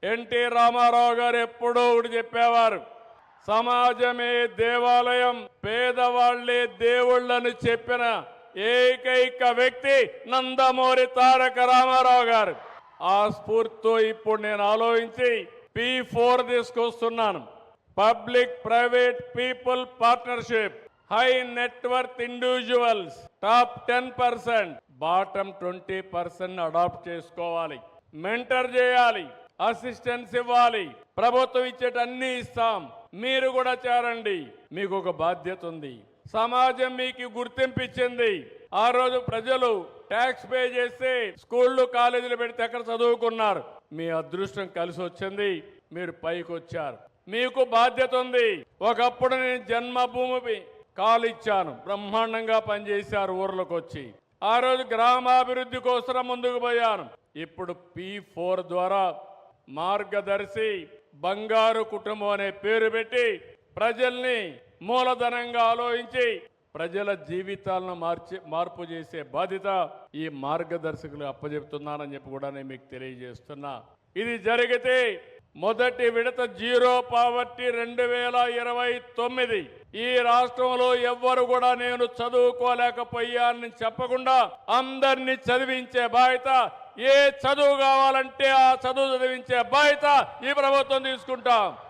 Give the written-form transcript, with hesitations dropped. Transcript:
NT Ramarao గారు ఎప్పుడూ ఒకటి చెప్పేవారు, సమాజమే దేవాలయం, పేదవాళ్లే దేవుళ్ళని చెప్పిన ఏకైక వ్యక్తి నందమూరి తారక రామారావు గారు. ఆ స్ఫూర్తితో ఇప్పుడు నేను ఆలోచించి P4 తీసుకొస్తున్నాను. Public private people partnership. High net worth individuals top 10%, bottom 20% adapt చేసుకోవాలి. మెంటర్ చేయాలి, అసిస్టెన్స్ ఇవ్వాలి. ప్రభుత్వం ఇచ్చేటన్నీ ఇస్తాం, మీరు కూడా చేరండి. మీకు ఒక బాధ్యత ఉంది. సమాజం మీకు గుర్తింపు ఇచ్చింది. ఆ రోజు ప్రజలు ట్యాక్స్ పే చేస్తే స్కూళ్ళు కాలేజీలు పెడితే ఎక్కడ చదువుకున్నారు? మీ అదృష్టం కలిసి వచ్చింది, మీరు పైకి వచ్చారు. మీకు బాధ్యత ఉంది. ఒకప్పుడు నేను జన్మభూమి కాలు ఇచ్చాను, బ్రహ్మాండంగా పనిచేశారు ఊర్లకు వచ్చి. ఆ రోజు గ్రామాభివృద్ధి కోసం ముందుకు పోయాను. ఇప్పుడు P4 ద్వారా మార్గదర్శి బంగారు కుటుంబం అనే పేరు పెట్టి ప్రజల్ని మూలధనంగా ఆలోచించి ప్రజల జీవితాలను మార్పు చేసే బాధ్యత ఈ మార్గదర్శకులు అప్పచెప్తున్నానని చెప్పి కూడా నేను మీకు తెలియజేస్తున్నా. ఇది జరిగితే మొదటి విడత జీరో పావర్టీ 2029. ఈ రాష్ట్రంలో ఎవ్వరు కూడా నేను చదువుకోలేకపోయానని చెప్పకుండా అందరినీ చదివించే బాధ్యత, ఏ చదువు కావాలంటే ఆ చదువు చదివించే బాధ్యత ఈ ప్రభుత్వం తీసుకుంటాం.